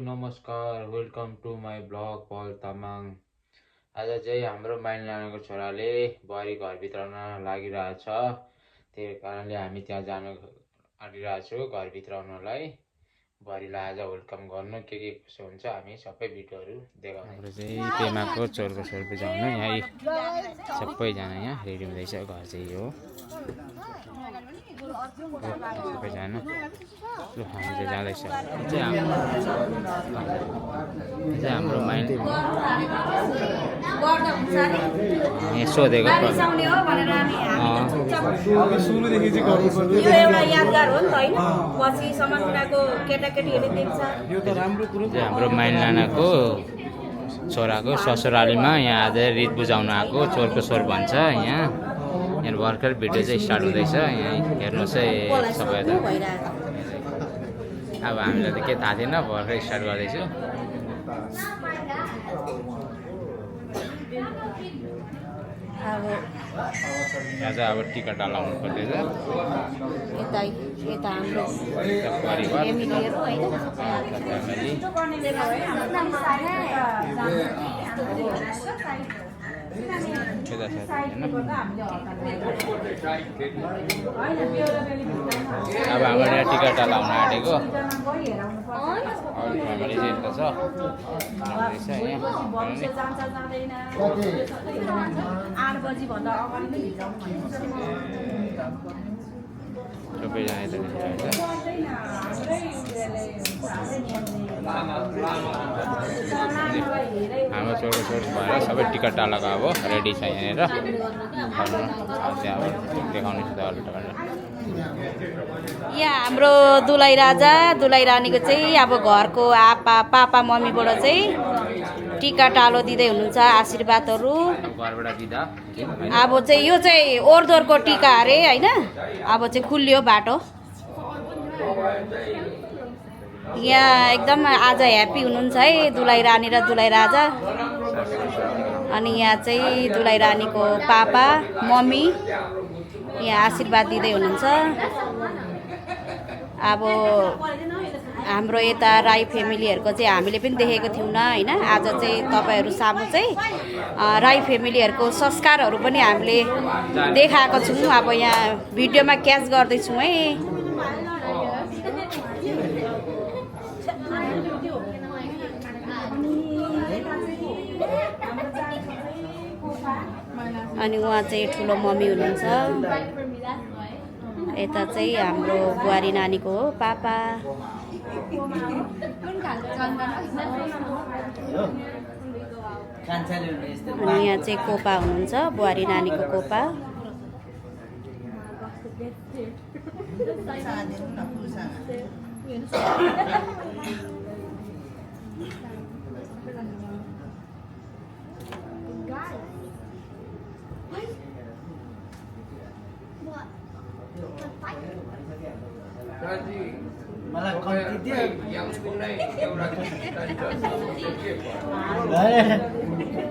नमस्कार, welcome to my blog पल तामाङ। आज चाहिँ हाम्रो माइल नानाको छोराले बुहारी घरभित्र आउन लागिरहेछ। त्यही कारणले हामी त्यहाँ जान आँटिरहेछौँ घरभित्र आउनलाई। बुहारीलाई आज वेलकम गर्नु के कसो हुन्छ हामी सबै भिडियोहरू देखाउने। हाम्रो चाहिँ पेमाको चोरको सोर बुझाउनु यहाँ सबैजना यहाँ रेडी हुँदैछ। घर चाहिँ यो सबैजना हामी चाहिँ जाँदैछ। हाम्रो माइन्ड यहाँ सोधेको सुरुदेखि चाहिँ गर्नुपर्छ। यो एउटा यादगार हो नि त हैन, पछिसम्म उनीहरूको केटाकेटीहरूले देख्छ। यो त राम्रो कुरो। हाम्रो माइन्ड नानाको छोराको ससुरालीमा यहाँ आज रित बुझाउन आएको चोरको स्वर भन्छ। यहाँ भर्खर भिडियो चाहिँ स्टार्ट हुँदैछ। यहाँ हेर्नुहोस् है सबैजना। अब हामीलाई त के थाहा थिएन, भर्खर स्टार्ट गर्दैछु। आज अब टिकट लाउनु पर्दैछ। यता हाम्रो परिवार फ्यामिलीहरु हैन, फ्यामिली अब हाम्रो यहाँ टिकट लाउन आँटेको फ्यामिली चाहिँ यता छ। सबैजना यता हाम्रो छोरो छोरी भएर सबै टिकट टालाको अब रेडी छ यहाँनिर। देखाउने यहाँ हाम्रो दुलाई राजा दुलाई रानीको चाहिँ अब घरको पापा मम्मीबाट चाहिँ टिका टालो दिँदै हुनुहुन्छ, आशीर्वादहरू। घरबाट दिँदा अब चाहिँ यो चाहिँ ओरदोरको टिका अरे होइन। अब चाहिँ खुल्यो बाटो। यहाँ एकदम आज ह्याप्पी हुनुहुन्छ है दुलाई रानी र दुलाई राजा। अनि यहाँ चाहिँ दुलाई रानीको पापा मम्मी यहाँ आशीर्वाद दिँदै हुनुहुन्छ। अब हाम्रो यता राई फ्यामिलीहरूको चाहिँ हामीले पनि देखेको थियौँ होइन। आज चाहिँ तपाईँहरू सामु चाहिँ राई फ्यामिलीहरूको संस्कारहरू पनि हामीले देखाएको छौँ। अब यहाँ भिडियोमा क्याच गर्दैछौँ है। अनि उहाँ चाहिँ ठुलो मम्मी हुनुहुन्छ। यता चाहिँ हाम्रो बुहारी नानीको हो पापा। अनि यहाँ चाहिँ कोपा हुनुहुन्छ, बुहारी नानीको कोपा। मलाई कम्ती दियो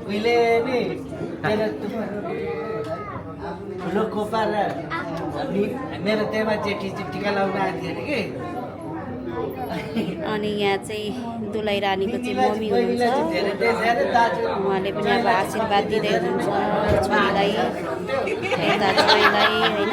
उहिले नि ठुलो कोपा र मेरो त्यहीमा जेठी टिका लाउन आएको थियो अरे कि। अनि यहाँ चाहिँ दुलाई रानीको चाहिँ मम्मी हुनुहुन्छ। उहाँले पनि अब आशीर्वाद दिँदै हुनुहुन्छ छोरीलाई, यता छोरीलाई होइन।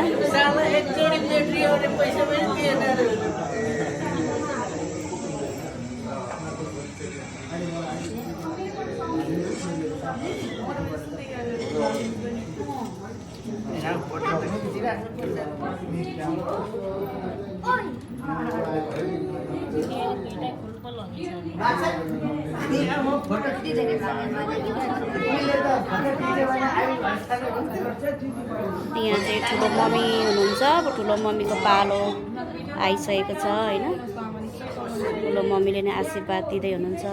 यहाँ चाहिँ ठुलो मम्मी हुनुहुन्छ। अब ठुलो मम्मीको पालो आइसकेको छ होइन। ठुलो मम्मीले नै आशीर्वाद दिँदै हुनुहुन्छ।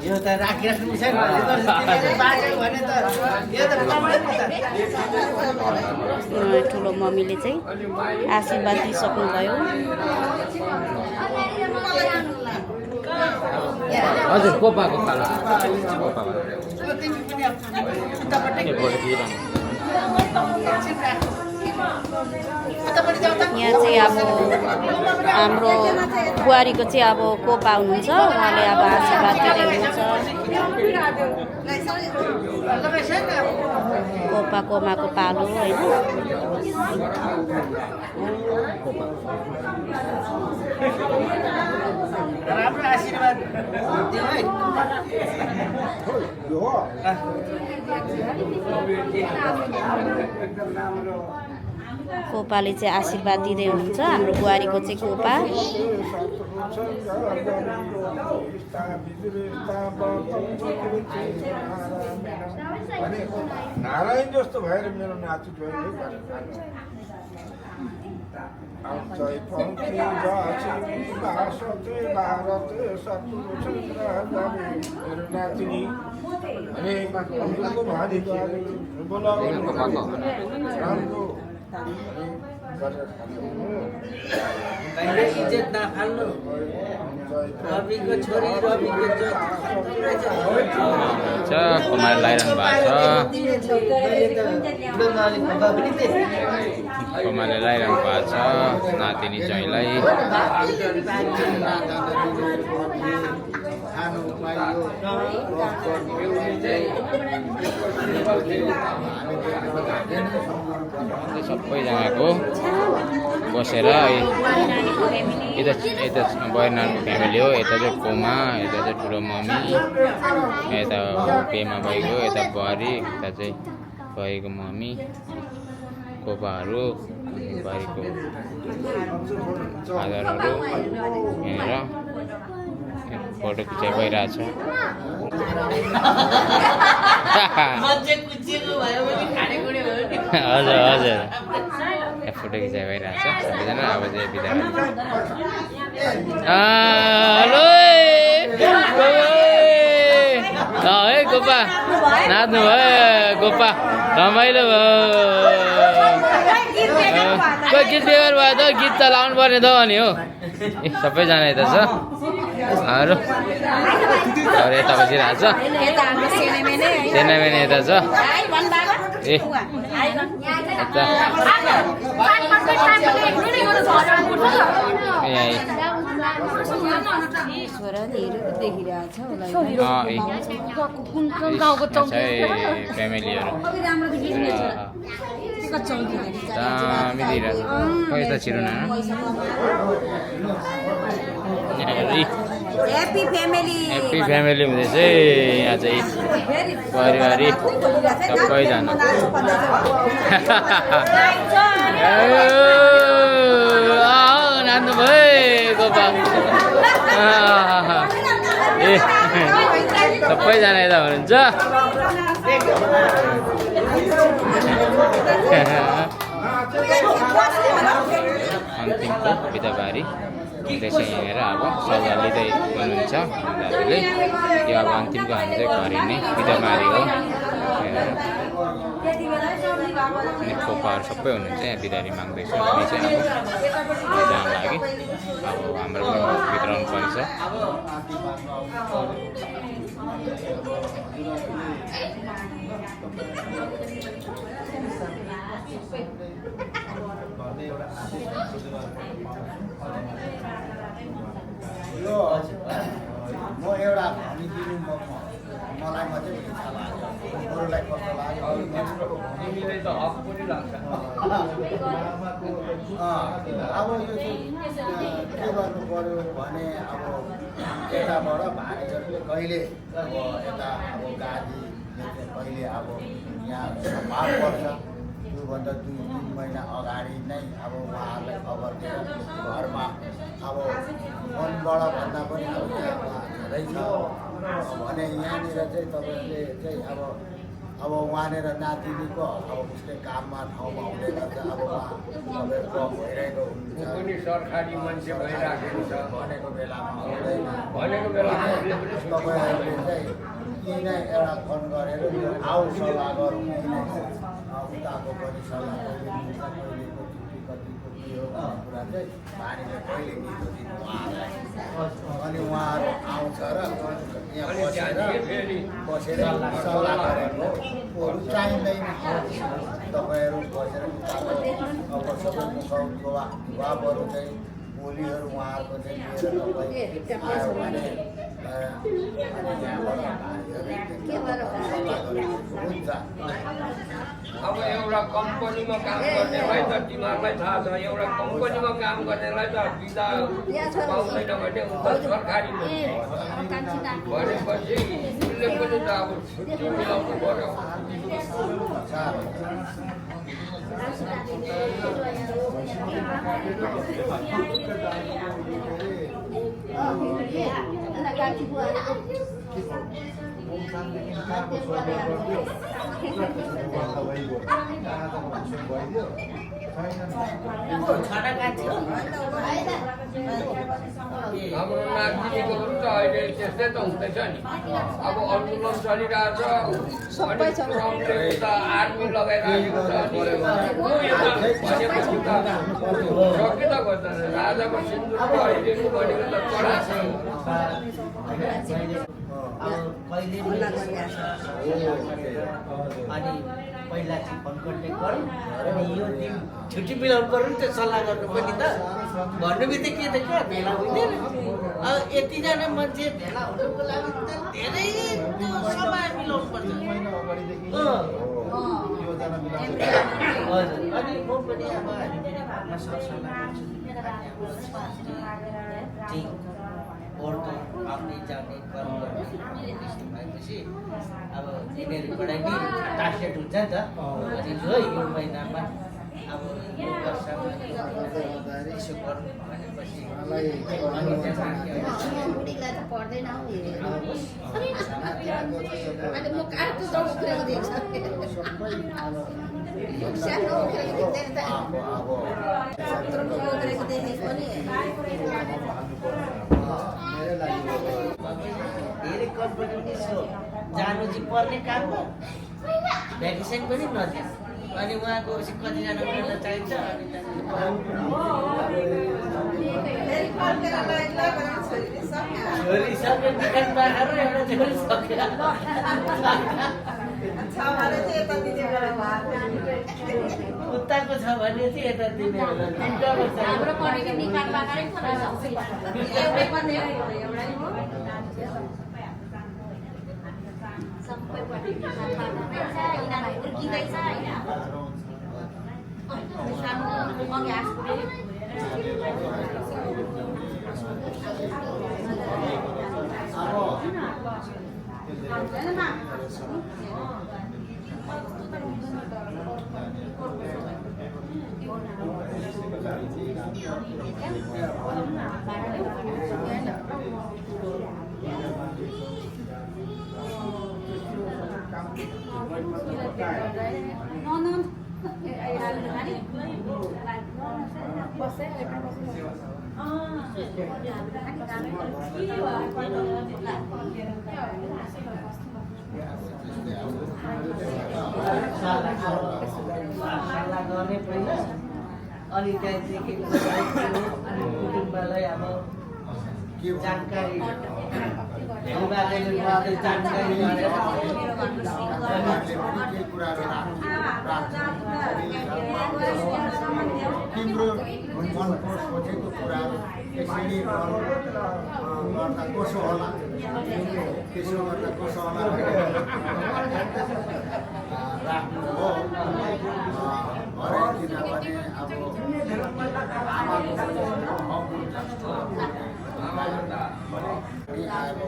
यो त राखिराख्नु छैन भने त यो त ठुलो मम्मीले चाहिँ आशीर्वाद दिइसक्नुभयो। हजुर कोपाको पालो यहाँ चाहिँ अब हाम्रो बुहारीको चाहिँ अब कोपा हुनुहुन्छ उहाँले अब आशीर्वाद दिँदै हुनुहुन्छ कोपा कोमाको पालो होइन राम्रो आशीर्वाद दिनु है कोपाले चाहिँ आशीर्वाद दिँदै हुनुहुन्छ हाम्रो बुहारीको चाहिँ कोपा नारायण जस्तो भएर मेरो नाति मेरो नातिनी इज्जत नफाल्नु रविको छोरी रविको कुमार लगाइरहनु भएको छ कुमारले लगाइरहनु भएको छ नातिनी ज्वाइँलाई सबैजनाको बसेर यता बहिनीको फ्यामिली हो यता चाहिँ कोमा यता चाहिँ ठुलो मम्मी यता पेमा भइगयो यता बुहारी यता चाहिँ भइको मम्मी कोपाहरू बुहारीको फादरहरू हेरेर फोटो खिचाइ भइरहेछ हजुर हजुर फोटो खिचाइ भइरहेछ सबैजना अब चाहिँ बिदा हेलो है गोपा नाच्नु भयो गोपा रमाइलो भयो गीत बेहोर भयो त गीत त लाउनु पर्ने त अनि हो ए सबैजना यता छ अरू यता बसिरहेको छ सेनामेने यता छ ए फ्यामिलीहरू दामी दिइरहेको खै त छिरो न ह्याप्पी फ्यामिली हुँदैछ यहाँ चाहिँ परिवारी सबैजना नाच्नु भयो गोपा ए सबैजना यता हुनुहुन्छ अन्तिमको बिदाबारी त्यसै हिँडेर अब सल्लाह लिँदै हुनुहुन्छ दाजुले यो अब अन्तिमको हामी चाहिँ घरि नै बिदाबारी हो अनि कोपाहरू सबै हुनुहुन्छ यहाँ बिदारी माग्दैछ हामी चाहिँ अब जान लागि अब हाम्रो पनि भित्राउनु पर्छ म एउटा भनिदिनु मलाई मात्रै इच्छा लाग्यो अरूलाई कस्तो लाग्यो तिमीलाई त हक पनि लाग्छ अब यो चाहिँ के गर्नु पर्यो भने अब यताबाट भाइहरूले कहिले अब यता अब गाडीले चाहिँ कहिले अब यहाँ भाग पर्छ त्योभन्दा 2-3 महिना अगाडि नै अब उहाँहरूलाई खबर दिएर घरमा अब फोनबाट भन्दा पनि अब यहाँ धेरै छ भने यहाँनिर चाहिँ तपाईँहरूले चाहिँ अब वहाँनिर नातिनीको अब उसले काममा ठाउँमा हुँदै गर्छ अब उहाँ तपाईँहरूको भइरहेको हुन्छ पनि सरकारी मान्छे भइराखेको छ भनेको बेलामा आउँदैन भनेको बेलामा तपाईँहरूले चाहिँ किन एउटा फोन गरेर आऊ सल्लाह गरौँ किन उताको पनि सल्लाह कहिले मिल्छ कहिलेको छुट्टी कतिको के हो भन्ने कुरा चाहिँ पानीले कहिले दिन्छ दिनु उहाँहरूलाई अनि उहाँहरू आउँछ र यहाँ बसेर सल्लाह गरेको अरू चाहिँदैन तपाईँहरू बसेर अब सबै मुखहरू चाहिँ बोलीहरू उहाँहरूको चाहिँ लिएर तपाईँ आयो भने हुन्छ। अब एउटा कम्पनीमा काम गर्नेलाई त तिमीहरूलाई थाहा छ एउटा कम्पनीमा काम गर्नेलाई त बिदा पाउँदैन भने उता सरकारी भनेपछि उसले पनि त अब छुट्टी मिलाउनु पर्यो। हाम्रो नागरिकको पनि त अहिले त्यस्तै त हुँदैछ नि। अब आन्दोलन चलिरहेछ आर्मी लगाइरहेको छ भनेपछि त सके त गर्दैन। राजाको सिन्दुर गरिदिनु भनेको त कडा छ। कहिले अनि पहिला चाहिँ फोन कन्ट्याक्ट गरौँ अनि यो दिन छुट्टी मिलाउनु गरौँ त्यो सल्लाह गर्नु पनि त भन्नु बित्तिकै के त क्या भेला हुँदैन। अब यतिजना मान्छे भेला हुनुको लागि त धेरै त्यो समय मिलाउनु पर्छ। हजुर अनि म पनि अब हामी पनि घरमा सरसल्लाह गर्छु ओर्दो आउने जाने कर्म भएपछि अब यिनीहरूबाट नि टार्गेट हुन्छ नि त अनि जो यो महिनामा अब यो वर्षमा यसो गर्नु भनेपछि धेरै कम्पनी यसो जानु चाहिँ पर्ने काम हो भ्याकेसन पनि नदियो अनि उहाँको कतिजना उनीहरूलाई चाहिन्छ छोरी सक्यो निकाल बाखेर एउटा छोरी सक्यो उताको छ भने चाहिँ यता दिने गर्ने पहिला अनि त्यहाँदेखि अनि कुटुम्बलाई अब जानकारी जानकारी तिम्रो मन सोचेको कुराहरू यसरी गर्दा कसो होला त्यसो गर्दा कसो होला राख्नु हो हरेक किनभने अब आमाको हक हुन्छ अब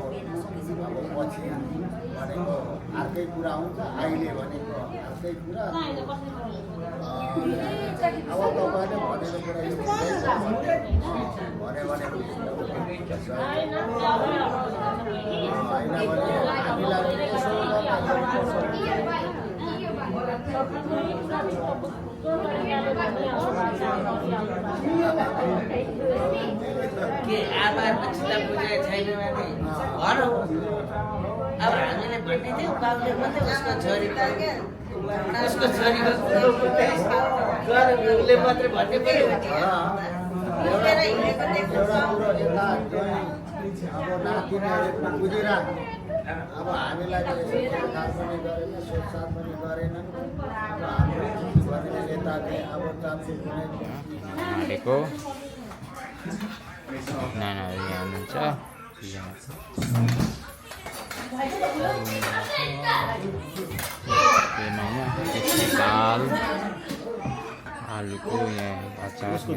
पछि भनेको अर्कै कुरा हुन्छ अहिले भनेको अर्कै कुरा अब तपाईँले भनेको कुरा यो भन्यो भने होइन भने हामीलाई यसो के आमामा चिन्ता बुझाइ छैन भने भनौँ अब हामीले भन्ने थियो बाबुले मात्रै उसको छोरीको उसले मात्रै भन्ने पनि एउटा कुरो यता अब नातिनीहरूले बुझिरह अब हामीलाई सोधसाथ पनि गरेन सोधसाथ पनि गरेनन् अब हाम्रो गर्ने नेताले अब चान्सु कुनै उहाँहरूको नानाहरू यहाँ हुनुहुन्छ दाल आलुको यहाँ अचार साग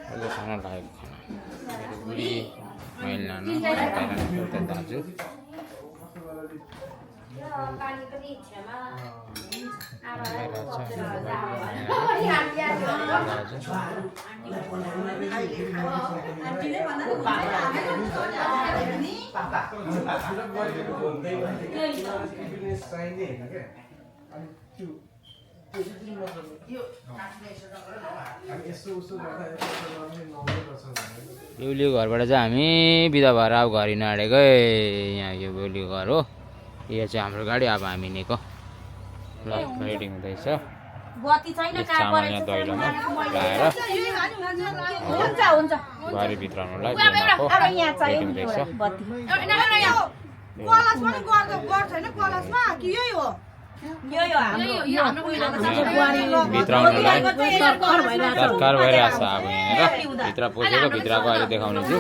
अहिले खाना लागेको खाना मेरो बुढी मैले नाना एउटा दाजु बेहुलीको घरबाट चाहिँ हामी बिदा भएर अब घर हिँड्न आँटेको यहाँ यो बेहुलीको घर हो यो चाहिँ हाम्रो गाडी अब हामी हिँडेको ल रेडी हुँदैछ चामल यहाँ दैलोमा लगाएर बारी भित्राउनुलाई रेडी हुँदैछ भित्राउनुलाई तर्कार भइरहेछ अब यहाँनिर भित्र पसेको भित्रको अहिले देखाउने छु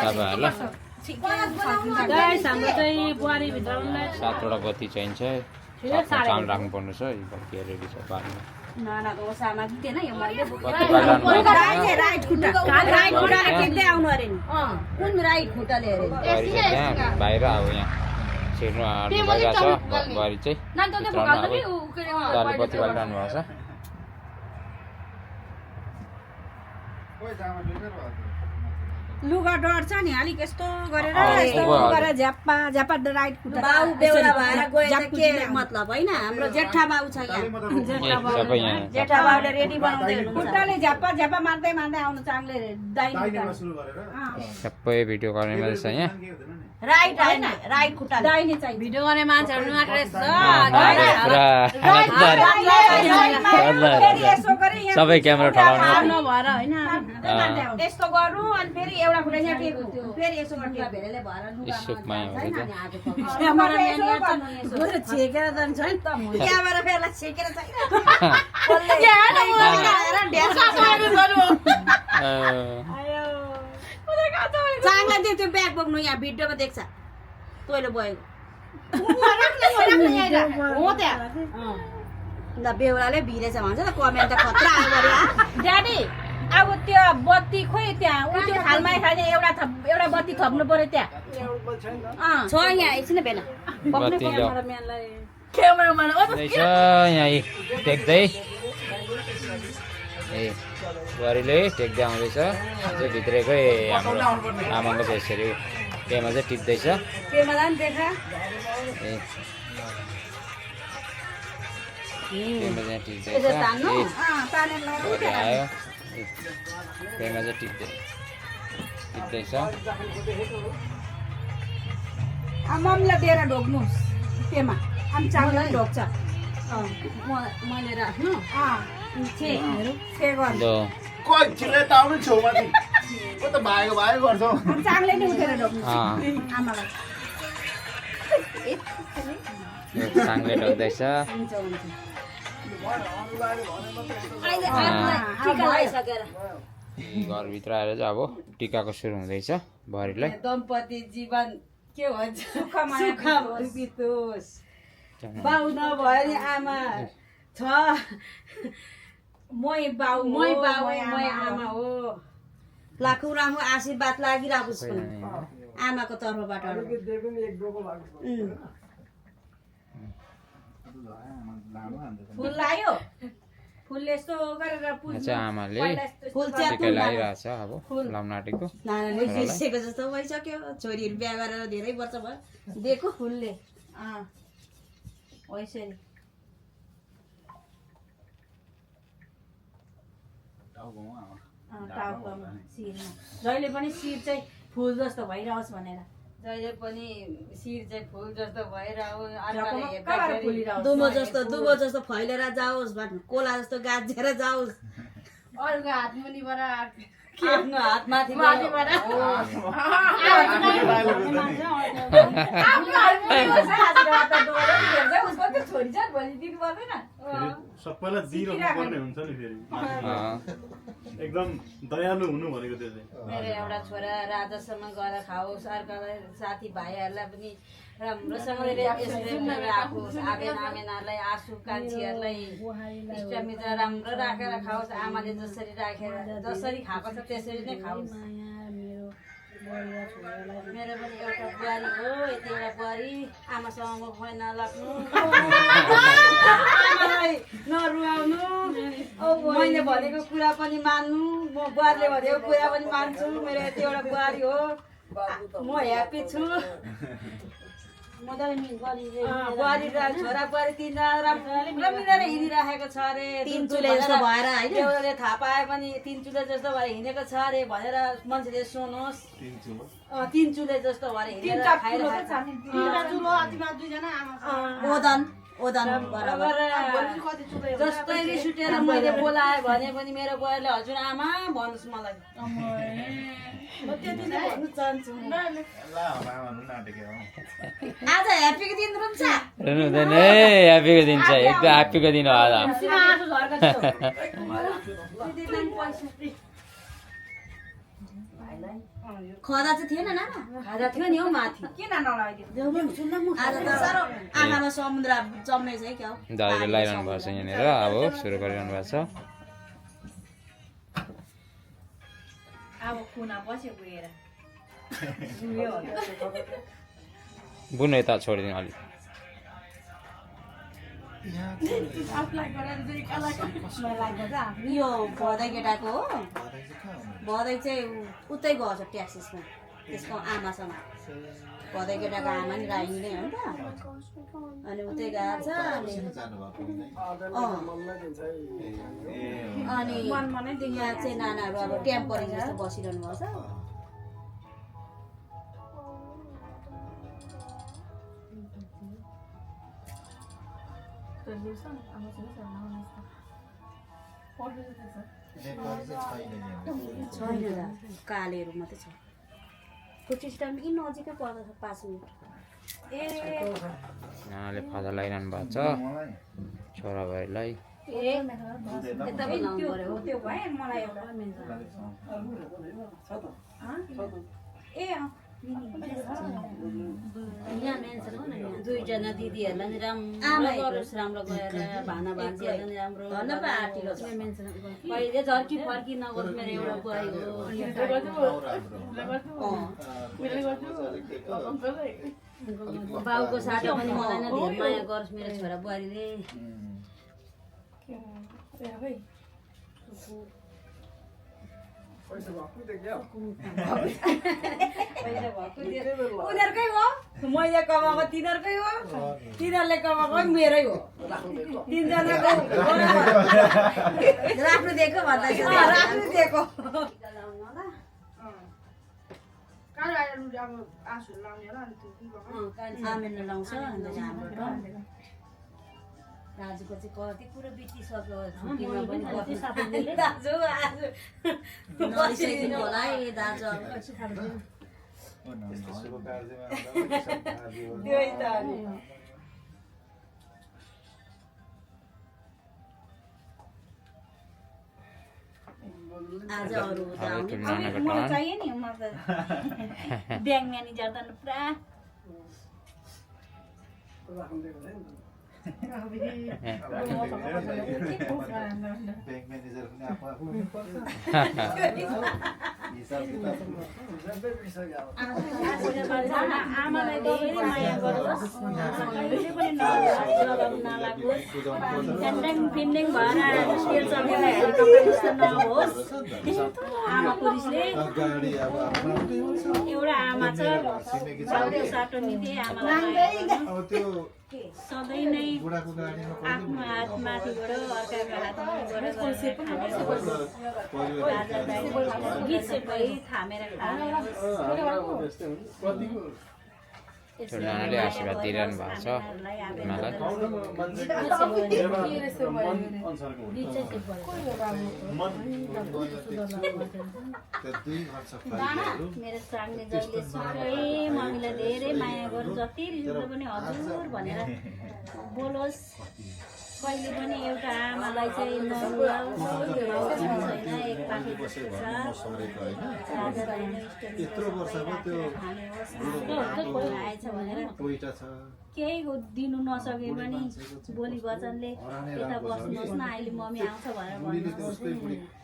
तपाईँहरूलाई 7वटा बत्ती चाहिन्छ चामल राख्नु पर्ने छ यो बत्ती रेडी छ बारीमा बाहिर अब यहाँ छिर्नु भइरहेछ बारी चाहिँ दाले बत्ती बालिरहनु भएको छ लुगा डढ्छ नि अलिक यस्तो गरेर झ्याप्पा झ्याप्पा राइट खुट्टा बाउ बेउला भएर गए के मतलब हैन हाम्रो जेठा बाउ छ यहाँ जेठा बाउले रेडी बनाउँदै हुनुहुन्छ खुट्टाले झ्याप्पा झ्याप्पा मार्दै मार्दै आउनु चाङले दाइने सुरु गरेर सबै भिडियो गर्ने मान्छे छ यहाँ राइट हैन राइट खुट्टा दाइने चाहिँ भिडियो गर्ने मान्छेहरु मात्रै छ सबै क्यामेरा ठडाउनु भएर हैन यस्तो गर्नु अनि फेरि एउटा खुट्टा यहाँ टेक्नु फेरि यसो गर्नु भेरेले भएर इस्सुकमा हुन्छ क्यामेरा म्यान छेकेर जान्छ नि त क्यामेरा फेरि छेकेर छैन चाङलाई दियो त्यो ब्याग बोक्नु यहाँ भिडियोमा देख्छ तैँले बोकेको हो त्यहाँ ल बेहुलाले भिरेछ भन्छ त कमेन्ट त खतरा आयो गरे ड्याडी अब त्यो बत्ती खोइ त्यहाँ उ त्यो थालमा खाने एउटा बत्ती थप्नु पर्यो त्यहाँ छ यहाँ एकछिन बेला क्यामेराम्यान यहाँ टेक्दै ए बुहारीले टेक्दै आउँदैछ चाहिँ भित्रकै हाम्रो आमाको चाहिँ यसरी त्यहाँ चाहिँ टिप्दैछ ए त्यहाँ टिप्दैछ आयो त्यहाँ चाहिँ टिप्दैछ मम्मीलाई दिएर ढोक्नुहोस् त्यहाँ अनि चामल ढोक्छ मैले राख्नु कहिले त आउनु छेउमाथि म त भागेको गर्छौ चाङले नि उठेर ढोक्नु आमालाई चाङले ढोक्दैछ घरभित्र आएर चाहिँ अब टिकाको सुरु हुँदैछ बुहारीलाई दम्पति जीवन के भन्छ सुखमा बितोस् बाउ नभए नि आमा छ मै बाउ मै आमा हो लाखौँ राम्रो आशीर्वाद लागिरहेको छु आमाको तर्फबाट फुल लायो फुलले यस्तो गरेर आमाले टिका लगाइरहेछ अब लाउन आँटेको नानाले बिर्सेको जस्तो भइसक्यो छोरीहरू बिहा गरेर धेरै वर्ष भयो दिएको फुलले यसरी टाउकोमा शिरमा जहिले पनि शिर चाहिँ फुल जस्तो भइरहोस् भनेर जहिले पनि शिर चाहिँ फुल जस्तो भएर दुबो जस्तो फैलेर जाओस् कोला जस्तो गाजेर जाओस् अरूको हात मुनिबाट आफ्नो हात माथिबाट छोरी चाहिँ भोलि दिनु पर्दैन सबैलाई दिइरहनु पर्ने हुन्छ नि फेरि एकदम दयालु हुनु भनेको त्यो चाहिँ मेरो एउटा छोरा राजासँग गएर खाओस् अर्कालाई साथीभाइहरूलाई पनि राम्रोसँगले राखोस् आमेनाहरूलाई आँसुकान्छीहरूलाई इष्टमित्र राम्रो राखेर खाओस् आमाले जसरी राखेर जसरी खाएको छ त्यसरी नै खाओस् मेरो पनि एउटा बुहारी हो यति एउटा बुहारी आमासँग म खुवाइ नलाग्नु आमालाई नरुवाउनु मैले भनेको कुरा पनि मान्नु म बुहारीले भनेको कुरा पनि मान्छु मेरो यति एउटा बुहारी हो म ह्याप्पी छु बुहारी छोरा बुहारी तिनजना राम्रो मिलेर हिँडिराखेको छ अरे तीन चुले जस्तो भएर होइन एउटाले थाहा पाए पनि तीन चुले जस्तो भएर हिँडेको छ अरे भनेर मान्छेले सुनोस् तीन चुले जस्तो भएर हिँडेर ओदन जस्तै रिस उठेर मैले बोलाएँ भने पनि मेरो बुहारीले हजुर आमा भन्नुहोस् मलाई त्यति नै भन्नु चाहन्छु आज ह्याप्पीको दिन रुन्छ हुँदैन है ह्याप्पीको दिन छ एकदम ह्याप्पीको दिन हो आज खदा चाहिँ थिएन नाना खाजा थियो नि हौ माथि किन नलाइदियो आज त साह्रो आँखामा समुद्र जम्मेछ है क्या हो दाजुले लगाइरहनु भएको छ यहाँनिर अब सुरु गरिरहनु भएको छ अब कुना बस्यो गएर बुन यता छोडिदिनु अलिक यो भदै केटाको हो भदै चाहिँ उतै गएछ ट्याक्सिसमा त्यसको आमासँग भदै केटाको आमा नि राई नै हो नि त अनि उतै गएको छ अनि यहाँ चाहिँ नानाहरू अब टेम्परी जस्तो बसिरहनु भएको छ छैन कालेहरू मात्रै छ कोचिस टाइम यी नजिकै पर्दछ 5 मिनट नानाले खाजा लगाइरहनु भएको छ छोराबारीलाई यता पनि लाउनु पर्यो हो त्यो भए मलाई एउटा दुईजना दिदीहरूलाई नि राम्रो गरोस् राम्रो गएर भाना भान्जीहरूलाई नि राम्रो कहिले झर्की फर्की नगोस् मेरो एउटा बुहारी हो बाउको साथी पनि मलाई नै धेरै माया गरोस् मेरो छोरा बुहारीले उनीहरूकै हो मैले कमाएको तिनीहरूकै हो तिनीहरूले कमाएको मेरै हो तिनजनाको राख्नु दिएको भन्दैछ राख्नु दिएको आमेन लाउँछ अन्त हाम्रो राजुको चाहिँ कति कुरो बितिसक्यो छुट्टीमा पनि दाजु आज नरिसाइदिनु होला है दाजु त्यही त अनि आज अरू चाहियो नि म त ब्याङ्क म्यानेजर त पुरा आमालाई धेरै माया गरोस् कहिले पनि नलागोस् ह्यान्ड्याङ फिन्ड्याङ भएर तेल चमेला हेलिकप्टर जस्तो नहोस् आमाको रिसले एउटा आमा छ बाउको साटो निधे आमालाई सधैँ नै आफ्नो हात माथिबाट अर्काको हात माथिबाट गीत सेपै थामेर खाने ठुलाले आशीर्वाद दिइरहनु भएको छ मलाई। मेरो साङ्गे जहिले सुकै मम्मीलाई धेरै माया गर्नु, जति रिस पनि हजुर भनेर बोलोस्। कहिले पनि एउटा आमालाई चाहिँ नरुवाओस् छैन, एक पाखी बसेको छ। यत्रो वर्षमा त्यो आएछ भनेर केही दिनु नसके पनि बोली वचनले यता बस्नुहोस् न, अहिले मम्मी आउँछ भनेर भन्नुहोस्।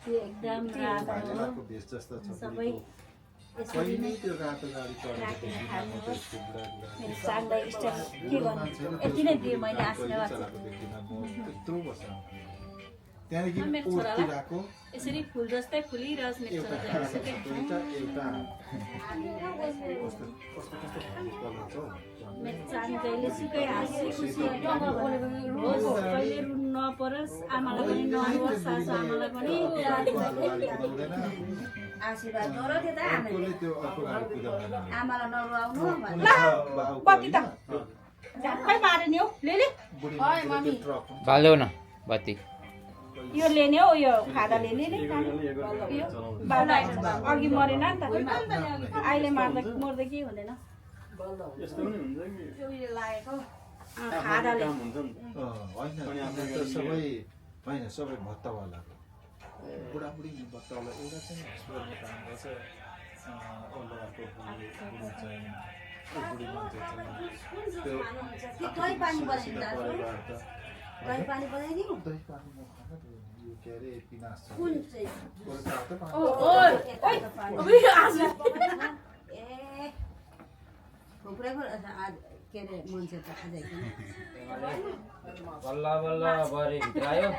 त्यो एकदम राम्रो हो। सबै यसरी नै मेरो सागलाई स्टाइल के गर्नु, यति नै दिएँ मैले आशीर्वाद। यसरी फुल जस्तै फुलिरहोस् मेरो चाङ जहिले सुकै हाँसी खुसी होस्, कहिले रुनु नपरोस्, आमालाई पनि नहोस्, सासु आमालाई पनि आशीर्वाद गर। त्यो त आमालाई नरुवाउनु बत्ती त झ्याप्पै मारे नि हौ। ले बाल्देऊ न बत्ती, यो लेने हो, यो खादा लेने नि बाल्दा अघि मरेन नि त, अहिले मार्दा मर्दा केही हुँदैन। लागेको खादाले होइन सबै भत्तावाला बुढाबुढी भत्तावाला एउटा चाहिँ हस्पिटलमा काम गर्छ, दही पानी बनाइदिनु। के अरे पिनास छ के अरे मान्छे त बल्ल बल्ल बरी भित्र आयो।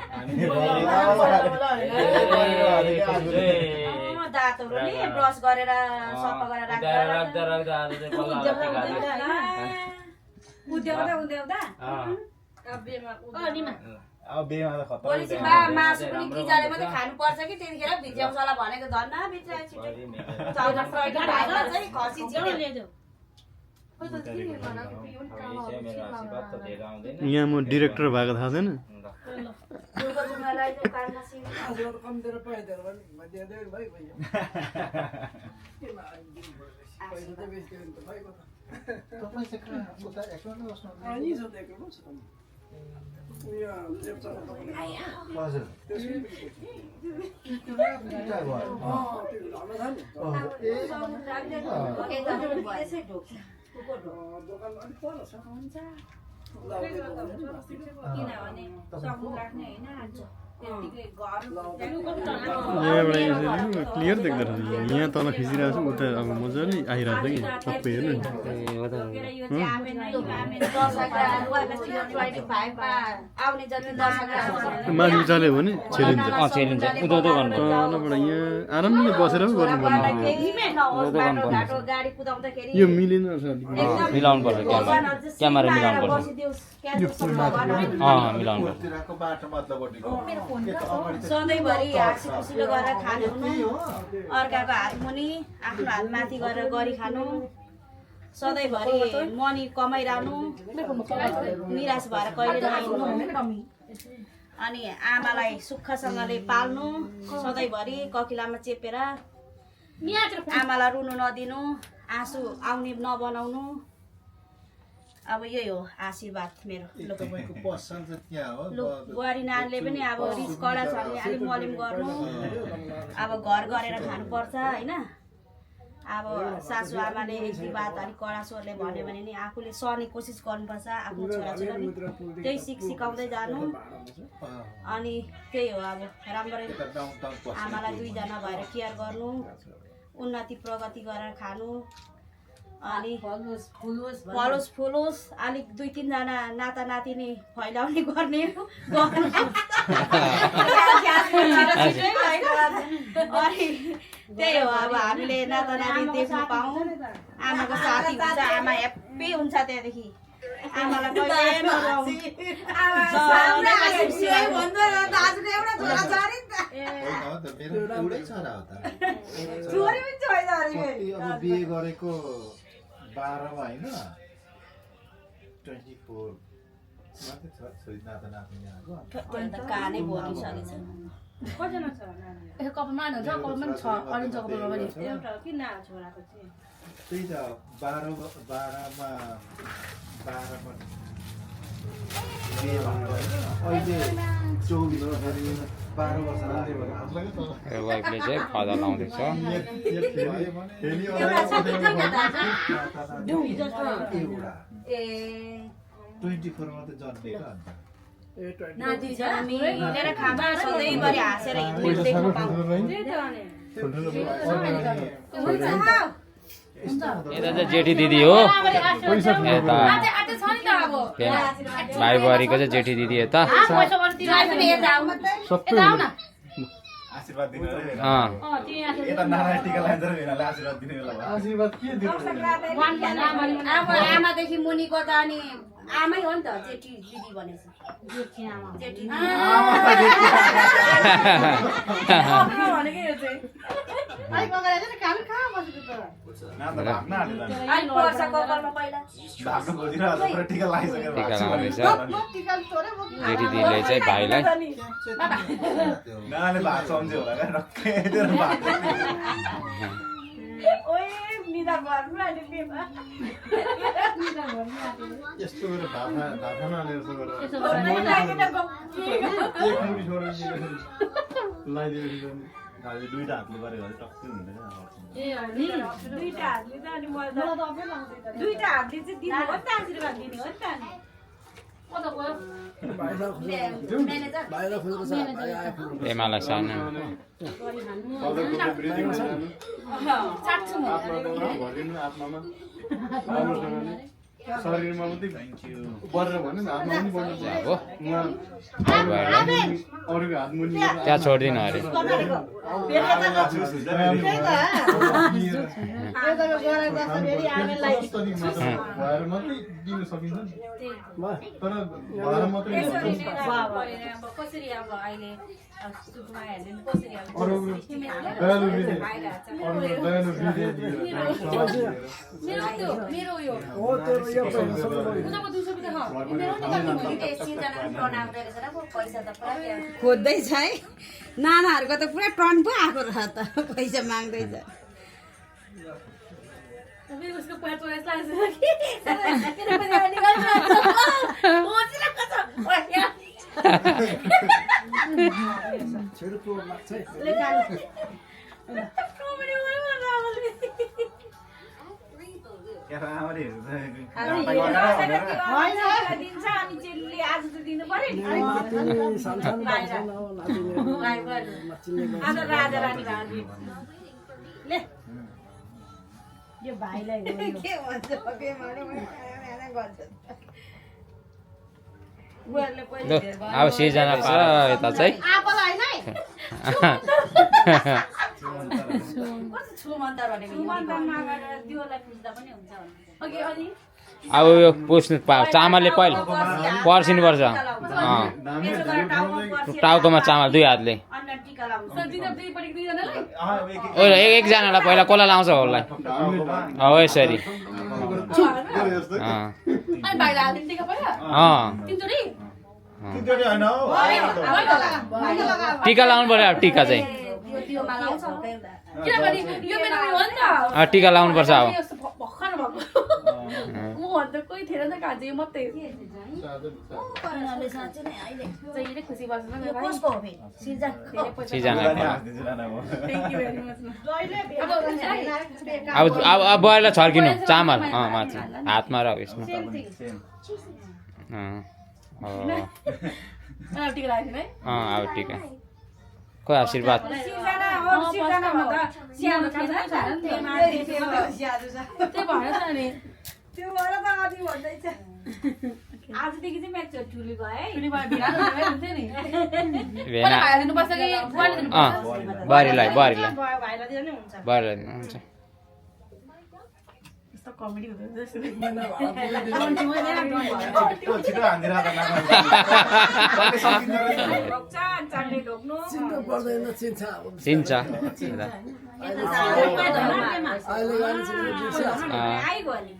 दाँतहरू नि ब्रस गरेर सफा गरेर राख्दा राख्दा आज चाहिँ बल्ल मासु पनि किचाले मात्रै खानुपर्छ कि त्यतिखेर भिजाउँछ होला भनेको धन्न खसी यहाँ म डिरेक्टर भएको थाहा छैन। क्लियर देख्दो रहेछ, यहाँ तल खिचिरहेको छु, उता अब मजाले आइरहेको छ कि सबै हेर्नु। माथि चाल्यो भने छेलिन्छ, तलबाट यहाँ आरामले बसेर पो गर्नुपर्ने। यो मिलेन मिलाउनु पर्छ, क्यामेरा मिलाउनु पर्छ, मिलाउनु पर्छ। सधैँभरि हाँसी खुसीले गरेर खानु, अर्काको हात मुनि आफ्नो हात माथि गरेर गरी खानु, सधैँभरि मनी कमाइरहनु, निराश भएर कहिले नहिँड्नु, अनि आमालाई सुखसँगले पाल्नु, सधैँभरि ककिलामा चेपेर आमालाई रुनु नदिनु, आँसु आउने नबनाउनु। अब यही हो आशीर्वाद मेरो। बुहारी नानीले पनि अब रिस कडा छ भने अलिक मलिम गर्नु, अब घर गरेर खानुपर्छ होइन। अब सासु आमाले एक दुई बात अलिक कडा स्वरले भन्यो भने नि आफूले सहने कोसिस गर्नुपर्छ, आफ्नो छोराछोरी त्यही सिकाउँदै जानु। अनि त्यही हो अब राम्ररी आमालाई दुईजना भएर केयर गर्नु, उन्नति प्रगति गरेर खानु, अनि फलोस् फुलोस्, अलिक दुई तिनजना नाता नातिनी फैलाउने गर्ने अनि त्यही हो अब हामीले नाता नाति देख्न पाऊँ, आमाको साथी हुन्छ, आमा ह्याप्पी हुन्छ त्यहाँदेखि। आमालाई बिहे गरेको 12 मा होइन 24 मात्रै छ छोरी नाता नातिनीहरूको कानै बोकिसकेछ कतिजना छ ए कपालमा हुन्छ कपालमा छ अरेन्ज कपालमा पनि एउटा किन छोराको चाहिँ त्यही त 12 मा बिहे भएको अहिले 24 फेरि 12 वर्ष लाग्यो भने वाइफले चाहिँ खदा लाउँदैछ ए 24 मा त जन्मेको अन्त नाति छ मिलेर खाँदा सधैँभरि हाँसेर हिँड्दै यता चाहिँ जेठी दिदी हो यता भाइ बुहारीको चाहिँ जेठी दिदी यता आशीर्वाद दिनु रे यता नारायण टीका लान्छ रे भेनाले आशीर्वाद दिनु बेला आशीर्वाद के दिनु अब आमादेखि मुनिको त अनि आमै हो नि त जेठी दिदी भनेछ जेठी आमा जेठी आई बगरे चाहिँ काम कहाँ बसेको त ना त भाग्न हालेला अनि पर्छ कपालमा पहिला भाग्न खोजिरहेको छ तर टीका लगाइसकेर टीका लाउँदैछ टिका छोरे जेठी दिदीले चाहिँ भाइलाई नाले भाग सम्झ्यो होला क्या रक्कै तेरो भाग ओए निदा गर्नु अनि बेमा यस्तो मेरो भावना नलिएर यसो गरेर यसो एक मुठी छोडेर लगाइदिएको अहिले दुईटा हातले गरेको भए टक्कै हुँदैन ए हो नि दुईटा हातले त अनि मलाई मलाई त अफै लाउँदै त दुईटा हातले चाहिँ दिनु हो नि त आशीर्वाद दिने हो नि त अनि ओ त गयो एमालाई सानो चाट्छु म आत्मामा राम्रोसँगले शरीरमा मात्रै बढेर भन्यो नि हातमा पनि बढ्नु अब अरूको हात मुनि त्यहाँ छोडिदिनु अरे भएर मात्रै दिन सकिन्छ नि तर भएर मात्रै कसरी अब अहिले सुकुमाहरूले कसरी अब अरूको दयालु विधि मेरो त्यो मेरो यो उनीको 200 रुपैयाँ खोज्दैछ है नानाहरूको त पुरा टन पो आएको रह त पैसा माग्दैछ उसको पैसा चोरेस लाग्छ दिन्छ अनि चेलीले आज त दिनु पर्यो नि आज राजा रानी ले यो भाइलाई हो के भन्छ के अब सिर्जना पार यता चाहिँ आपाल हैन है अब यो पुस्नु चामलले पहिला पर्सिनुपर्छ टाउकोमा चामल दुई हातले एकजनालाई पहिला कसलाई लाउँछ होला हो यसरी टिका लाउनु पर्यो अब टिका चाहिँ टिका लाउनु पर्छ अब कोही थिएन त काजे मात्रै खुसी बस्छ अब बयरलाई छर्किनु चामल माथि हातमा र उयसमा अब टिका को आशीर्वाद आजदेखि चाहिँ म्याच ठुली भयो है बारीलाई भाइलाई दिनु हुन्छ कमेडी हुँदैछ चिन्छ आइगयो नि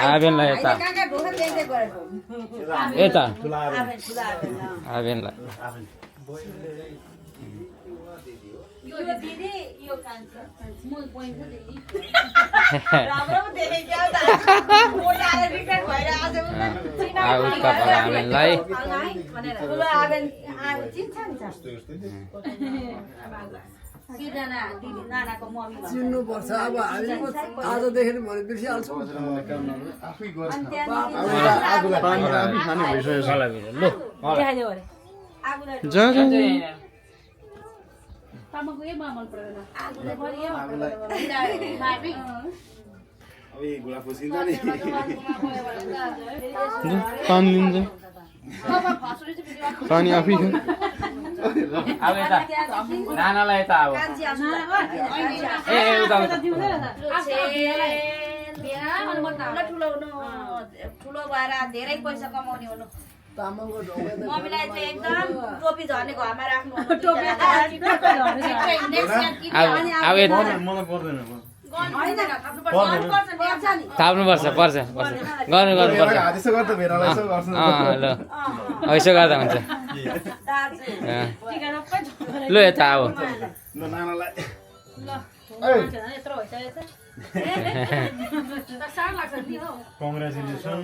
आबेनलाई यता यता आबेनलाई यो दिदी यो कान्छ म पोइन्ट दिदी आबेनलाई चिन्नुपर्छ अब हामी आजदेखि भोलि बिर्सिहाल्छौँ पानी आफै अब यता नानालाई यता अब ए उता ठुलो भएर धेरै पैसा कमाउने हुनु मम्मीलाई चाहिँ एकदम टोपी झर्ने घरमा राख्नु थाप्नुपर्छ पर्छ गर्नुपर्छ ल यसो गर्दा हुन्छ ल यता अब कङ्ग्रेचुलेसन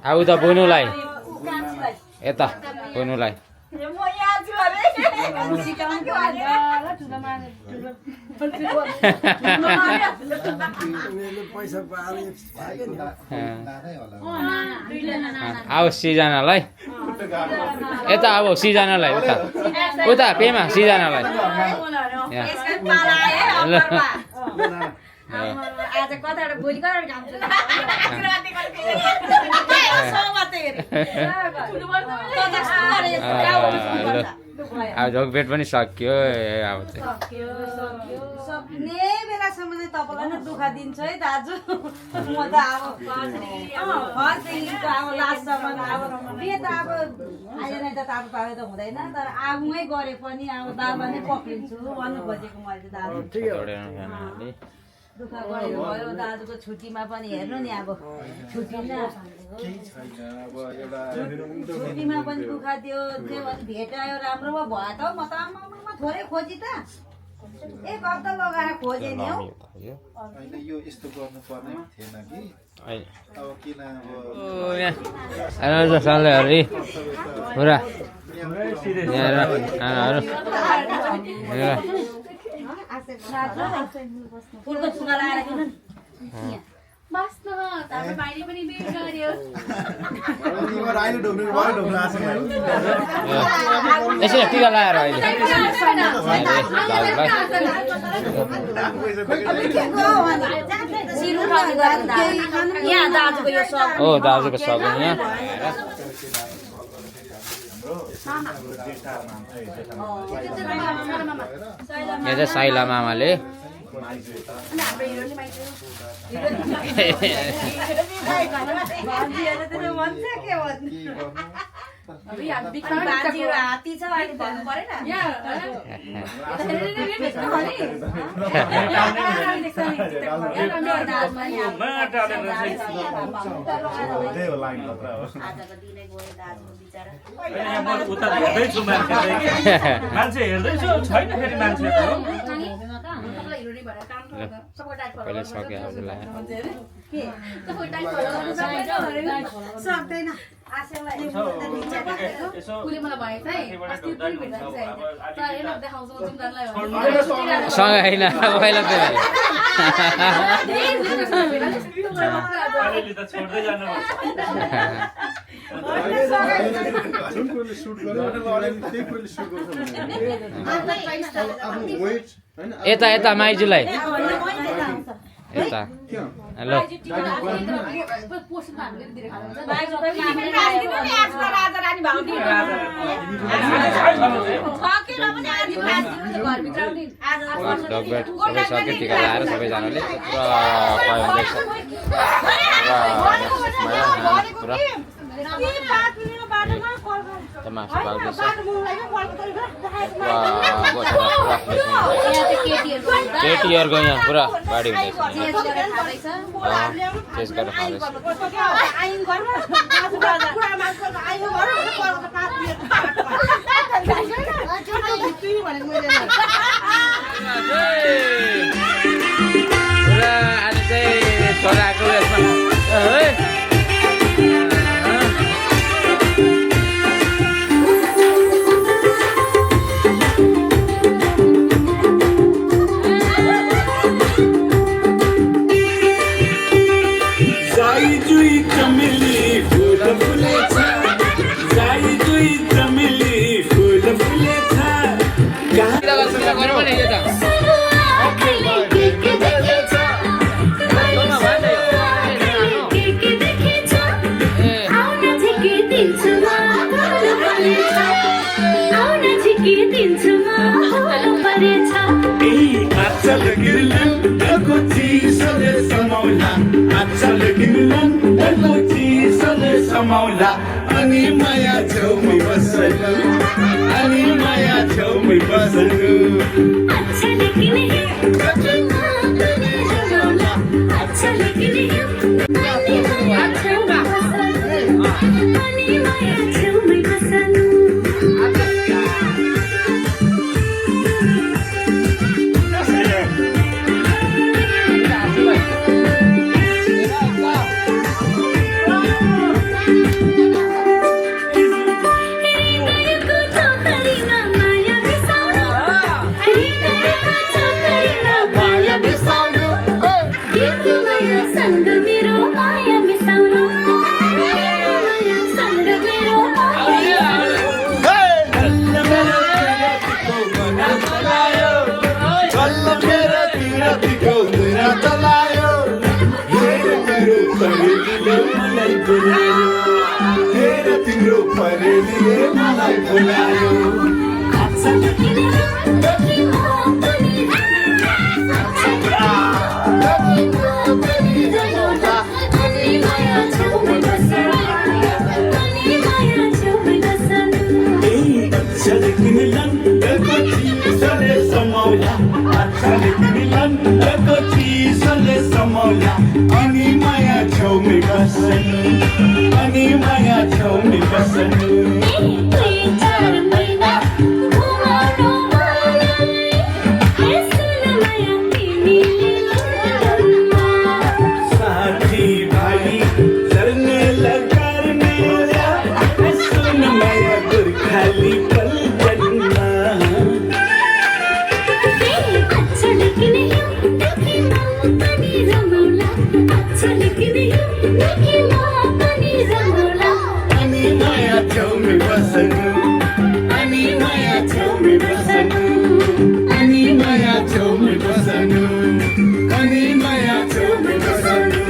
अब त बुनुलाई यता बुनुलाई पैसा अब सिजनालाई यता अब सिजनालाई उता उता पेमा सिजनालाई आज कताबाट भोलि कताबाट काम अब झोकभेट पनि सक्यो अब सक्ने बेलासम्म चाहिँ तपाईँलाई नै दुःख दिन्छ है दाजु म त अब फर्स्टदेखिको अब लास्टसम्म अब बिहे त अब अहिले नै त अब पाए त हुँदैन तर आफूमै गरे पनि अब बाबा नै पक्रिन्छु भन्नु खोजेको मैले दाजु दुःख गरेको भयो दाजुको छुट्टीमा पनि हेर्नु नि अब छुट्टीमा पनि दुःख थियो भेटायो राम्रो भयो त म त आमामा थोरै खोजी त एक हप्ता लगाएर खोजेँ नि हौ यो यस्तो गर्नुपर्ने थिएन कि अब किन सधैँहरू पुरा फुलको सुगा लगाएर किन यसो टिका लगाएर अहिले यहाँ दाजुको यो सब हो दाजुको सब यहाँ यो चाहिँ साइला मामाले हात्ती छ अहिले भन्नु परेन मान्छे हेर्दैछु छैन फेरि मान्छे पहिले सक्यो सक्दैन सँगै होइन पहिला त्यो अलिअलि त छोड्दै जानुपर्छ यता यता माइजूलाई यता हेलो ढोकभेट सबै सक्यो टिका लगाएर सबैजनाले पुरा पुरा मासु पाक्दैछ केटीहरूको यहाँ पुरा बाढी हुँदैछ चेस गरेर खाँदैछ पुरा आज चाहिँ छोराको यसमा अनि माया छेउमै बस्नु अनि माया छेउमै बस्नु अच्छा लेकिन अच्छा लेकिन अनि माया छेउमै बस्नु तिम्रो परेलीले मलाई बोलायो अनि माया छेउमै बस्नु अनि माया छेउमै बस्नु साथी भाइ चर्ने लगार्ने सुन माया गोर्खाली पल्टनमा अनि माया छेउमै बस्नु अनि माया छेउमै बस्नु अनि माया छेउमै बस्नु अनि माया छेउमै बस्नु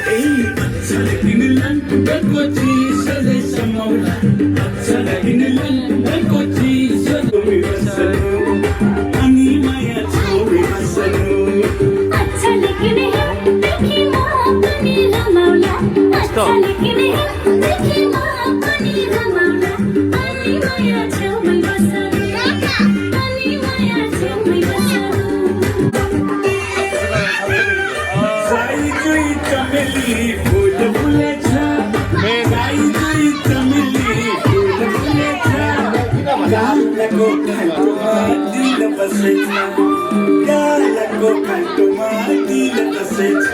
अच्छा लेकिन लंदनको चिसले समाउला अच्छा लेकिन लंदनको चिसले बसनु अनि माया छोरी बसनु अच्छा लेकिन देखि म पनि रमाउला अच्छा लेकिन देखि म पनि रमाउला अनि माया छेउमै बसनु अनि माया छेउमै बसनु साई जुई चमेली फूल फुलेछ गाई जुई चमेली फूल फुलेछ गालको खाटोमा दिल बसेछ गालको खाटोमा दिल बसेछ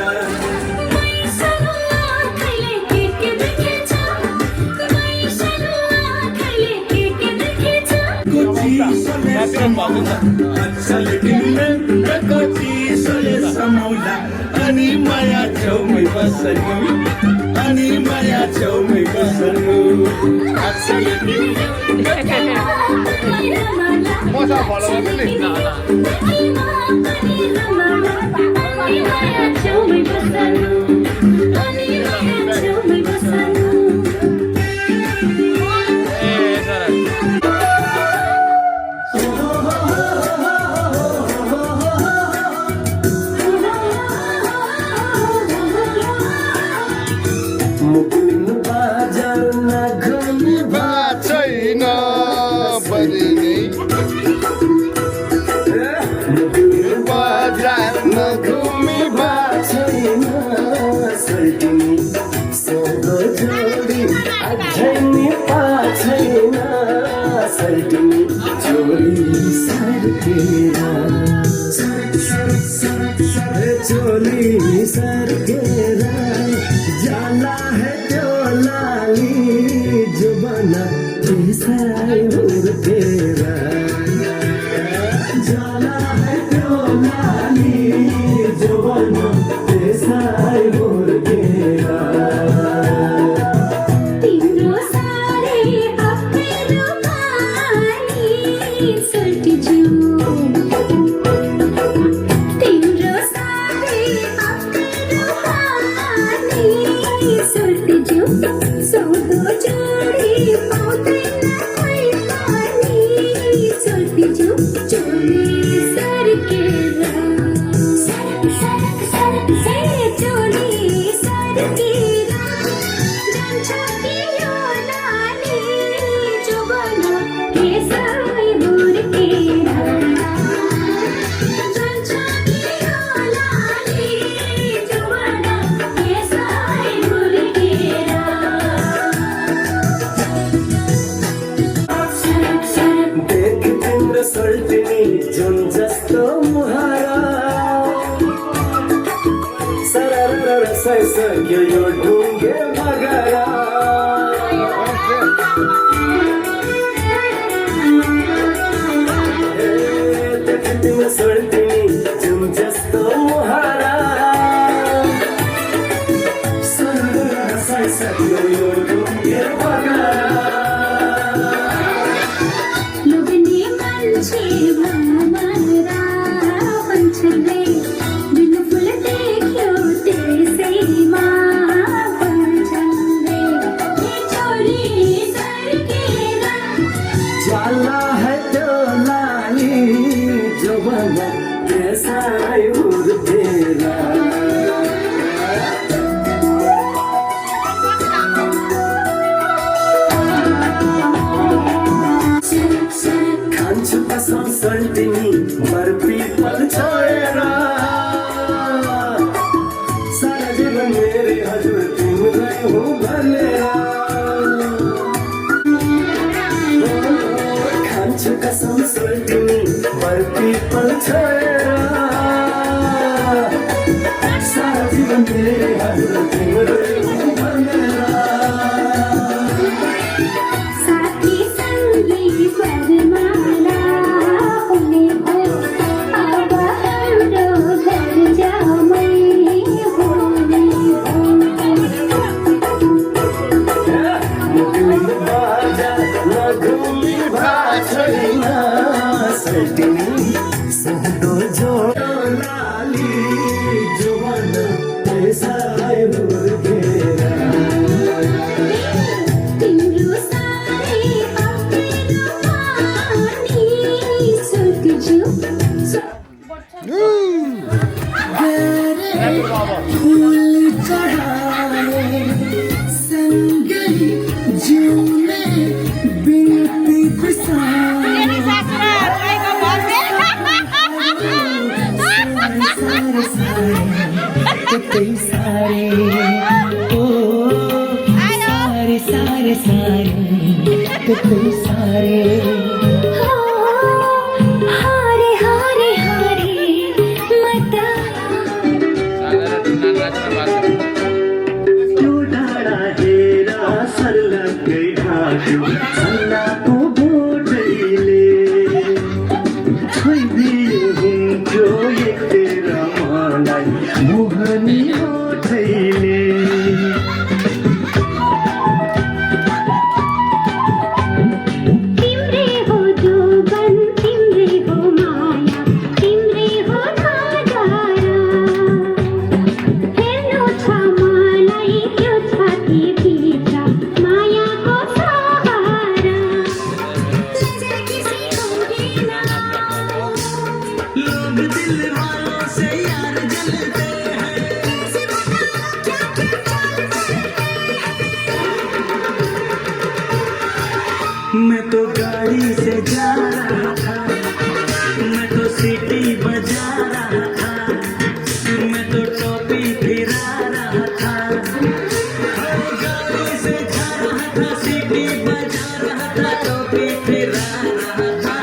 अच्छा लेकिन लंदनको चिसले समाउला अनि माया छेउमै बसनु अनि माया छेउमै बसनु अच्छा लेकिन मजा फलो गर्नु नि अनि माया छेउमै बसनु अनि माया छेउमै बसनु मुकुलिन बाजार नगर्ने छैन बरिने मुकुलिन बाजार नघुमी छैन सर्टिनी सोधो जोडी अझै नि छैन सर्टिनी जोडी सर्केर चोली सर्केर जाला है त्यो लाली जुबाना कैसा हुर्केरा जाला है त्यो लाली जुबाना कैसा हुर्केरा तिम्रो सारे अप्ठ्यारो पानी सर्टी जिउ तिम्रो सारे अप्ठ्यारो पानी सर्टी जिउ सौदो जोडी पाउँदैन कोही पनि सर्टी जिउ चोली सर्केर सरक सरक सरक से चोली सर्केर जान्छ कि यो नानी जोबना केसै हुर्केर जान्छ कि यो नानी जोबना केसै हुर्केर सरक सरक देख तिम्रो सर्टिनी जुन जस्तो मुहारा सरर सैसक्यो यो ढुङ्गे बगरा देख तिम्रो सर्टिनी जुन जस्तो मुहारा सरर सैसक्यो यो ढुङ्गे बगरा लोग्ने मान्छे भमरा पन्छले जुन फुल देख्यो त्यसैमा पन्छले छोरी सर्केर जाला है त्यो लाली जुबाना कैसा हुर्केरा सरक सरक खान्छु कसम सर्टिनी बरपिपल छोएर सारा जीवन मेरे हजुर तिम्रै हो भनेर खान्छु कसम सर्टिनी बरपिपल छोएर सारा जीवन मेरे हजुर तिम्रै हो भनेर साथी सङ्गी वरमाला हुने हो अब हाम्रो घर जामै हुने हो मुकुलिन बाजार नघुमी छैन सर्टिनी सोधो जोड लाली जुबाना कैसा हुर्केरा फूल चढ़ाए संगे जीने बिनती बिसाए सारे सारे सारे ओ सारे सारे सारे सारे हारे हारे हारे मता डाँडा हेरा सर्लकै ढाक्यो सल्लाहको बोटैले छोइदिए हुन्थ्यो एकतिर मलाई मोहनी होठैले तिम्रे हो जोबन तिम्रे हो माया तिम्रे हो धागारा हेर्नु छ मलाई त्यो छातीभित्र मायाको सहारा नजर किसीको बिना लोग दिल वालों से यार जलते हैं कैसे बताऊं क्या क्या चलते मैं तो गाड़ी से जा रहा था मैं तो सीटी बजा रहा था मैं तो टोपी फिरा रहा था गाड़ी से जा रहा था सीटी बजा रहा था टोपी फिरा रहा था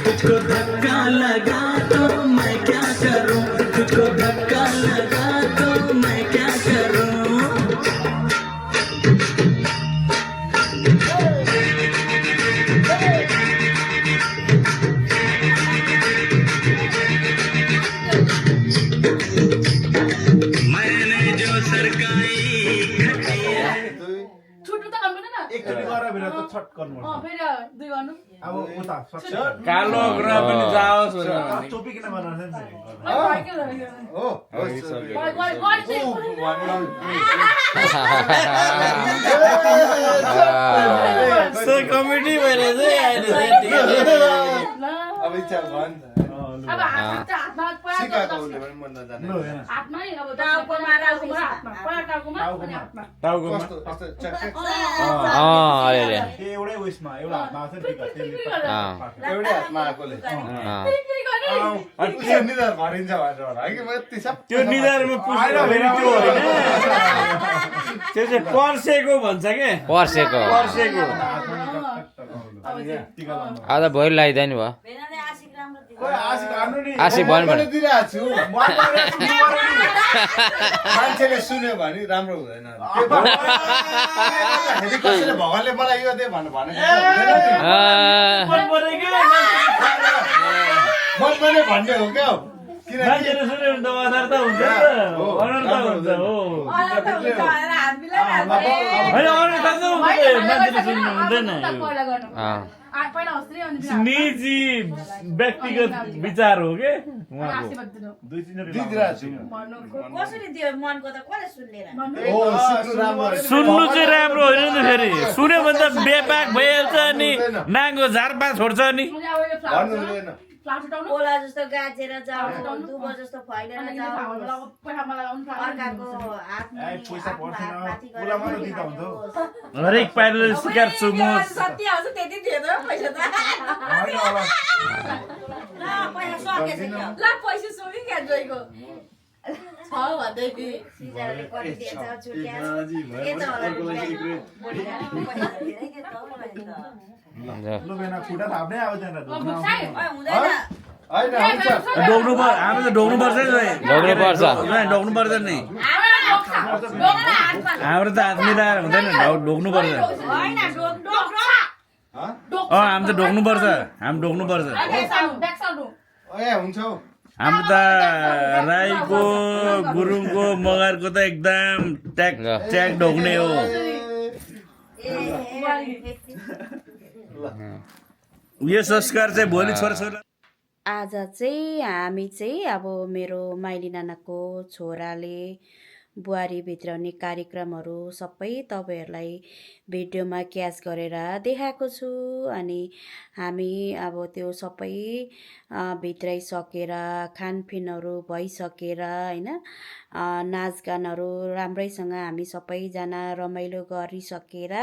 तुझको धक्का लगा तो मैं क्या करूं तुझको धक्का लगा तो मैं क्या करूं मैंने जो सरकाई छुट्नु त गर्नु न एकचोटि गरेर फेरि त छट गर्नुपर्छ फेरि दुई गर्नु अब उता सक्छ कालो ग्रह पनि जाओस् भनेर टोपी किन बनाउँछ नि कमेडी भएर अब इच्छा भयो नि त अब हातमा सिकाएको उसले पनि मन नजाने हातमै अब टाउकोमा टाउकोमा हातमा पहिला टाउकोमा अनि हातमा कस्तो कस्तो चकचक एउटै उयसमा एउटा हातमा आउँछ नि टिका त्यसले एउटै हातमा आएकोले अनि त्यो निधार भरिन्छ भनेर होला है कि म यति सब त्यो निधारमा पुछेर फेरि त्यो होइन त्यो चाहिँ पर्सेको भन्छ के पर्सेको पर्सेको आज भोलि लगाइदियो नि भयो आशिक भन्नु पर्ने दिइरहेको छु मान्छेले सुन्यो भने राम्रो हुँदैन कसैले भगवानले मलाई यो दे भनेको मन पनि भन्ने हो क्या मान्छेले सुन्यो भने त अनर्थ हुन्छ अनर्थ हुन्छ हो होइन अनर्थ त मान्छेले सुन्नु हुँदैन निजी व्यक्तिगत विचार हो के सुन्नु चाहिँ राम्रो होइन नि फेरि सुन्यो भने त बेपाक भइहाल्छ अनि नाङ्गो झारपा छोड्छ नि ओला जस्तो गाजेर जाऊ दुबो जस्तो फैलेर जाऊ अर्काको हरेक पाइलो सिकार्छु म सत्य आउँछ त्यति दिएर पैसा त पैसा सकेछ ल पैसा सोधि क्या जोइको छ भन्दै सिजारले गरिदिएछ छुट्या के त होला ढोग्नु पर्छ हामी त ढोग्नु पर्छ ढोग्नु पर्छ नि हाम्रो त हात मिलाएर हुँदैन ढोग्नु पर्छ हामी त ढोग्नु पर्छ हामी ढोग्नु पर्छ हाम्रो त राईको गुरुङको मगरको त एकदम ट्याक ट्याक ढोग्ने हो यो संस्कार चाहिँ भोलि छोराछोरी आज चाहिँ हामी चाहिँ अब मेरो माइली नानाको छोराले बुहारी भित्राउने कार्यक्रमहरू सबै तपाईँहरूलाई भिडियोमा क्याच गरेर देखाएको छु। अनि हामी अब त्यो सबै भित्राइसकेर खानपिनहरू भइसकेर होइन नाचगानहरू राम्रैसँग हामी सबैजना रमाइलो गरिसकेर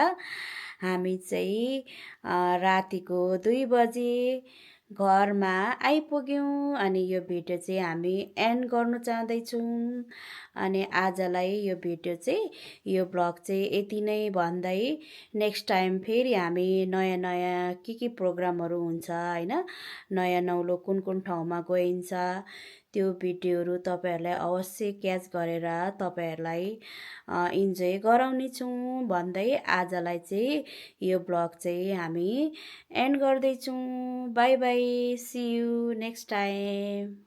हामी चाहिँ रातिको 2 बजे घरमा आइपुग्यौँ। अनि यो भिडियो चाहिँ हामी एन्ड गर्नु चाहँदैछौँ। अनि आजलाई यो भिडियो चाहिँ यो ब्लग चाहिँ यति नै भन्दै नेक्स्ट टाइम फेरि हामी नयाँ नयाँ के प्रोग्रामहरू हुन्छ होइन नयाँ नौलो कुन कुन ठाउँमा गइन्छ त्यो भिडियोहरू तपाईँहरूलाई अवश्य क्याच गरेर तपाईँहरूलाई इन्जोय गराउने छौँ भन्दै आजलाई चाहिँ यो ब्लग चाहिँ हामी एन्ड गर्दैछौँ। Bye bye, see you next time.